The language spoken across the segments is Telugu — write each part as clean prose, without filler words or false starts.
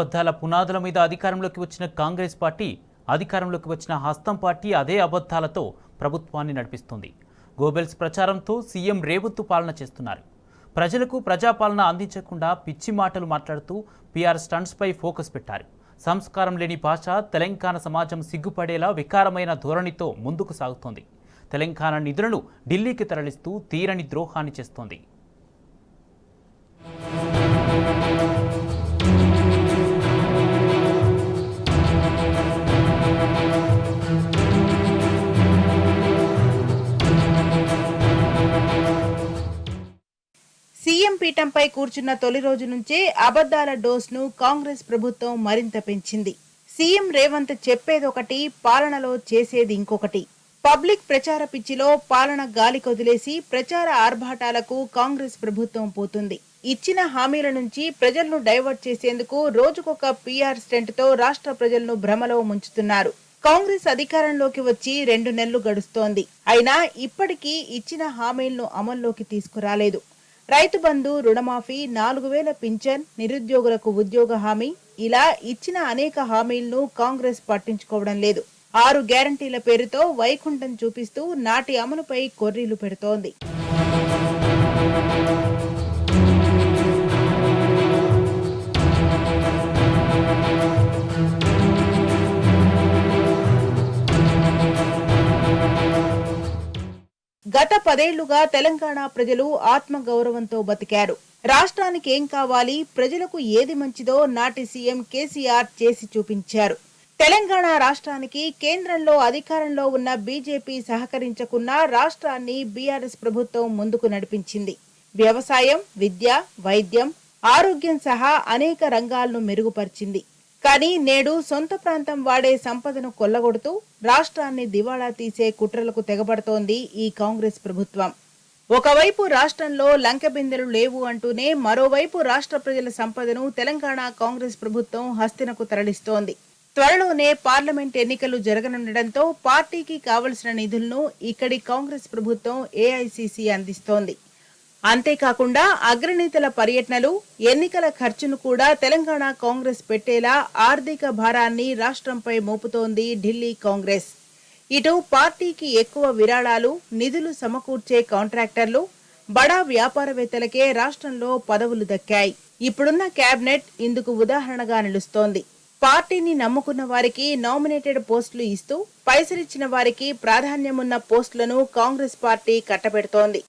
అబద్ధాల పునాదుల మీద అధికారంలోకి వచ్చిన కాంగ్రెస్ పార్టీ, అధికారంలోకి వచ్చిన హస్తం పార్టీ అదే అబద్ధాలతో ప్రభుత్వాన్ని నడిపిస్తుంది. గోబెల్స్ ప్రచారంతో సీఎం రేవంత్ పాలన చేస్తున్నారు. ప్రజలకు ప్రజాపాలన అందించకుండా పిచ్చి మాటలు మాట్లాడుతూ పీఆర్ స్టంట్స్పై ఫోకస్ పెట్టారు. సంస్కారం లేని భాష తెలంగాణ సమాజం సిగ్గుపడేలా వికారమైన ధోరణితో ముందుకు సాగుతోంది. తెలంగాణ నిధులను ఢిల్లీకి తరలిస్తూ తీరని ద్రోహాన్ని చేస్తోంది. సీఎం పీఠంపై కూర్చున్న తొలి రోజు నుంచే అబద్దాల డోస్ను కాంగ్రెస్ ప్రభుత్వం మరింత పెంచింది. సీఎం రేవంత్ చెప్పేదొకటి, పాలనలో చేసేది ఇంకొకటి. పబ్లిక్ ప్రచార పిచ్చిలో పాలన గాలి కొదిలేసి ప్రచార ఆర్భాటాలకు కాంగ్రెస్ ప్రభుత్వం పోతుంది. ఇచ్చిన హామీల నుంచి ప్రజలను డైవర్ట్ చేసేందుకు రోజుకొక పీఆర్ స్టంట్తో రాష్ట్ర ప్రజలను భ్రమలో ముంచుతున్నారు. కాంగ్రెస్ అధికారంలోకి వచ్చి 2 నెలలు గడుస్తోంది. అయినా ఇప్పటికీ ఇచ్చిన హామీలను అమల్లోకి తీసుకురాలేదు. రైతు బంధు, రుణమాఫీ, 4000 పింఛన్, నిరుద్యోగులకు ఉద్యోగ హామీ, ఇలా ఇచ్చిన అనేక హామీలను కాంగ్రెస్ పట్టించుకోవడం లేదు. 6 గ్యారంటీల పేరుతో వైకుంఠం చూపిస్తూ నాటి అమలుపై కొర్రీలు పెడుతోంది. గత 10 ఏళ్లుగా తెలంగాణ ప్రజలు ఆత్మగౌరవంతో బతికారు. రాష్ట్రానికి ఏం కావాలి, ప్రజలకు ఏది మంచిదో నాటి సీఎం కేసీఆర్ చేసి చూపించారు. తెలంగాణ రాష్ట్రానికి కేంద్రంలో అధికారంలో ఉన్న బీజేపీ సహకరించకున్నా రాష్ట్రాన్ని బీఆర్ఎస్ ప్రభుత్వం ముందుకు నడిపించింది. వ్యవసాయం, విద్య, వైద్యం, ఆరోగ్యం సహా అనేక రంగాలను మెరుగుపరిచింది. కానీ నేడు సొంత ప్రాంతం వాడే సంపదను కొల్లగొడుతూ రాష్ట్రాన్ని దివాళా తీసే కుట్రలకు తెగబడుతోంది ఈ కాంగ్రెస్ ప్రభుత్వం. ఒకవైపు రాష్ట్రంలో లంకెబిందెలు లేవు అంటూనే మరోవైపు రాష్ట్ర ప్రజల సంపదను తెలంగాణ కాంగ్రెస్ ప్రభుత్వం హస్తినకు తరలిస్తోంది. త్వరలోనే పార్లమెంట్ ఎన్నికలు జరగనుండటంతో పార్టీకి కావలసిన నిధులను ఇక్కడి కాంగ్రెస్ ప్రభుత్వం ఏఐసీసీ అందిస్తోంది. అంతేకాకుండా అగ్రనేతల పర్యటనలు, ఎన్నికల ఖర్చును కూడా తెలంగాణ కాంగ్రెస్ పెట్టేలా ఆర్థిక భారాన్ని రాష్ట్రంపై మోపుతోంది ఢిల్లీ కాంగ్రెస్. ఇటు పార్టీకి ఎక్కువ విరాళాలు, నిధులు సమకూర్చే కాంట్రాక్టర్లు, బడా వ్యాపారవేత్తలకే రాష్ట్రంలో పదవులు దక్కాయి. ఇప్పుడున్న కేబినెట్ ఇందుకు ఉదాహరణగా నిలుస్తోంది. పార్టీని నమ్ముకున్న వారికి నామినేటెడ్ పోస్టులు ఇస్తూ పైసలిచ్చిన వారికి ప్రాధాన్యమున్న పోస్టులను కాంగ్రెస్ పార్టీ కట్టబెడుతోంది.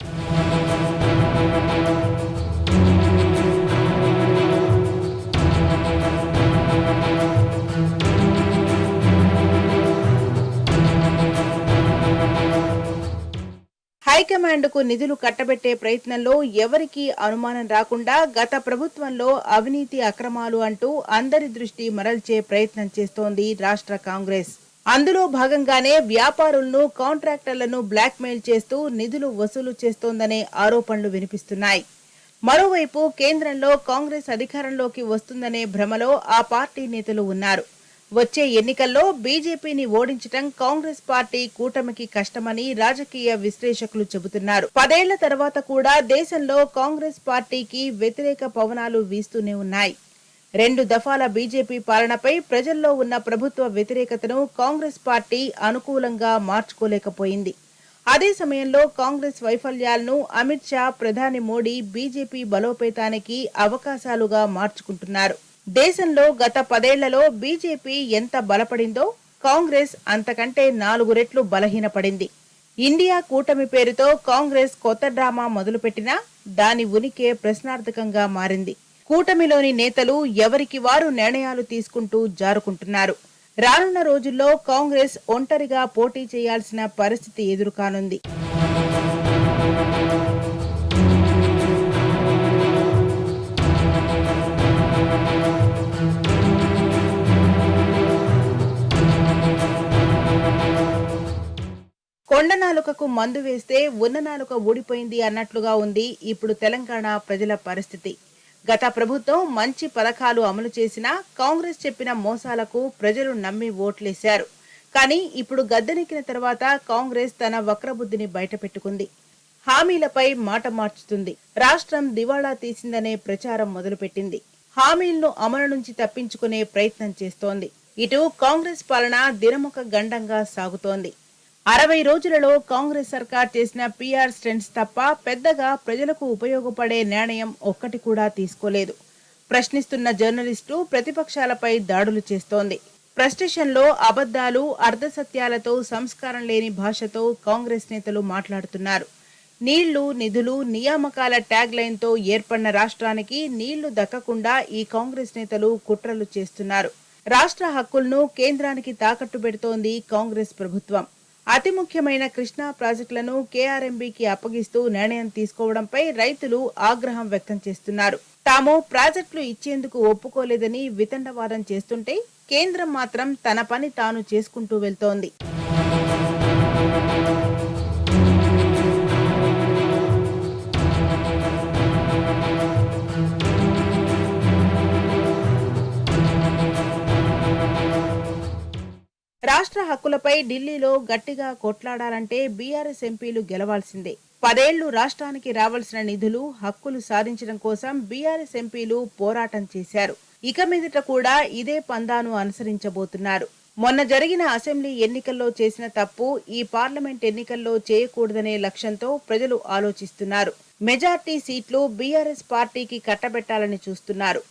హైకమాండ్ కు నిధులు కట్టబెట్టే ప్రయత్నంలో ఎవరికీ అనుమానం రాకుండా గత ప్రభుత్వంలో అవినీతి, అక్రమాలు అంటూ అందరి దృష్టి మరల్చే ప్రయత్నం చేస్తోంది రాష్ట్ర కాంగ్రెస్. అందులో భాగంగానే వ్యాపారులను, కాంట్రాక్టర్లను బ్లాక్మెయిల్ చేస్తూ నిధులు వసూలు చేస్తోందనే ఆరోపణలు వినిపిస్తున్నాయి. మరోవైపు కేంద్రంలో కాంగ్రెస్ అధికారంలోకి వస్తుందనే భ్రమలో ఆ పార్టీ నేతలు ఉన్నారు. వచ్చే ఎన్నికల్లో బీజేపీని ఓడించటం కాంగ్రెస్ పార్టీ కూటమికి కష్టమని రాజకీయ విశ్లేషకులు చెబుతున్నారు. 10 ఏళ్ల తర్వాత కూడా దేశంలో కాంగ్రెస్ పార్టీకి వ్యతిరేక పవనాలు వీస్తూనే ఉన్నాయి. 2 దఫాల బీజేపీ పాలనపై ప్రజల్లో ఉన్న ప్రభుత్వ వ్యతిరేకతను కాంగ్రెస్ పార్టీ అనుకూలంగా మార్చుకోలేకపోయింది. అదే సమయంలో కాంగ్రెస్ వైఫల్యాలను అమిత్ షా, ప్రధాని మోడీ బీజేపీ బలోపేతానికి అవకాశాలుగా మార్చుకుంటున్నారు. దేశంలో గత 10 ఏళ్లలో బీజేపీ ఎంత బలపడిందో కాంగ్రెస్ అంతకంటే 4 రెట్లు బలహీనపడింది. ఇండియా కూటమి పేరుతో కాంగ్రెస్ కొత్త డ్రామా మొదలుపెట్టినా దాని ఉనికి ప్రశ్నార్థకంగా మారింది. కూటమిలోని నేతలు ఎవరికి వారు నిర్ణయాలు తీసుకుంటూ జారుకుంటున్నారు. రానున్న రోజుల్లో కాంగ్రెస్ ఒంటరిగా పోటీ చేయాల్సిన పరిస్థితి ఎదురుకానుంది. కొండ నాలుకకు మందు వేస్తే ఉన్న నాలుక ఊడిపోయింది అన్నట్లుగా ఉంది ఇప్పుడు తెలంగాణ ప్రజల పరిస్థితి. గత ప్రభుత్వం మంచి పథకాలు అమలు చేసినా కాంగ్రెస్ చెప్పిన మోసాలకు ప్రజలు నమ్మి ఓట్లేశారు. కానీ ఇప్పుడు గద్దెనెక్కిన తర్వాత కాంగ్రెస్ తన వక్రబుద్ధిని బయటపెట్టుకుంది. హామీలపై మాట మార్చుతుంది. రాష్ట్రం దివాళా తీసిందనే ప్రచారం మొదలుపెట్టింది. హామీలను అమలు నుంచి తప్పించుకునే ప్రయత్నం చేస్తోంది. ఇటు కాంగ్రెస్ పాలన దినమొక గండంగా సాగుతోంది. 60 రోజులలో కాంగ్రెస్ సర్కార్ చేసిన పీఆర్ స్టెంట్స్ తప్ప పెద్దగా ప్రజలకు ఉపయోగపడే నిర్ణయం ఒక్కటి కూడా తీసుకోలేదు. ప్రశ్నిస్తున్న జర్నలిస్టు ప్రతిపక్షాలపై దాడులు చేస్తోంది. ఫ్రస్ట్రేషన్లో అబద్ధాలు, అర్ధసత్యాలతో, సంస్కారం లేని భాషతో కాంగ్రెస్ నేతలు మాట్లాడుతున్నారు. నీళ్లు, నిధులు, నియామకాల ట్యాగ్ లైన్తో ఏర్పడిన రాష్ట్రానికి నీళ్లు దక్కకుండా ఈ కాంగ్రెస్ నేతలు కుట్రలు చేస్తున్నారు. రాష్ట్ర హక్కులను కేంద్రానికి తాకట్టు పెడుతోంది కాంగ్రెస్ ప్రభుత్వం. అతి ముఖ్యమైన కృష్ణా ప్రాజెక్టులను కేఆర్ఎంబీకి అప్పగిస్తూ నిర్ణయం తీసుకోవడంపై రైతులు ఆగ్రహం వ్యక్తం చేస్తున్నారు. తాము ప్రాజెక్టులు ఇచ్చేందుకు ఒప్పుకోలేదని వితండవాదం చేస్తుంటే కేంద్రం మాత్రం తన పని తాను చేసుకుంటూ వెళ్తోంది. రాష్ట్ర హక్కులపై ఢిల్లీలో గట్టిగా కొట్లాడాలంటే బీఆర్ఎస్ ఎంపీలు గెలవాల్సిందే. 10 ఏళ్లు రాష్ట్రానికి రావాల్సిన నిధులు, హక్కులు సాధించడం కోసం బీఆర్ఎస్ ఎంపీలు పోరాటం చేశారు. ఇక మీదట కూడా ఇదే పందాను అనుసరించబోతున్నారు. మొన్న జరిగిన అసెంబ్లీ ఎన్నికల్లో చేసిన తప్పు ఈ పార్లమెంట్ ఎన్నికల్లో చేయకూడదనే లక్ష్యంతో ప్రజలు ఆలోచిస్తున్నారు. మెజార్టీ సీట్లు బీఆర్ఎస్ పార్టీకి కట్టబెట్టాలని చూస్తున్నారు.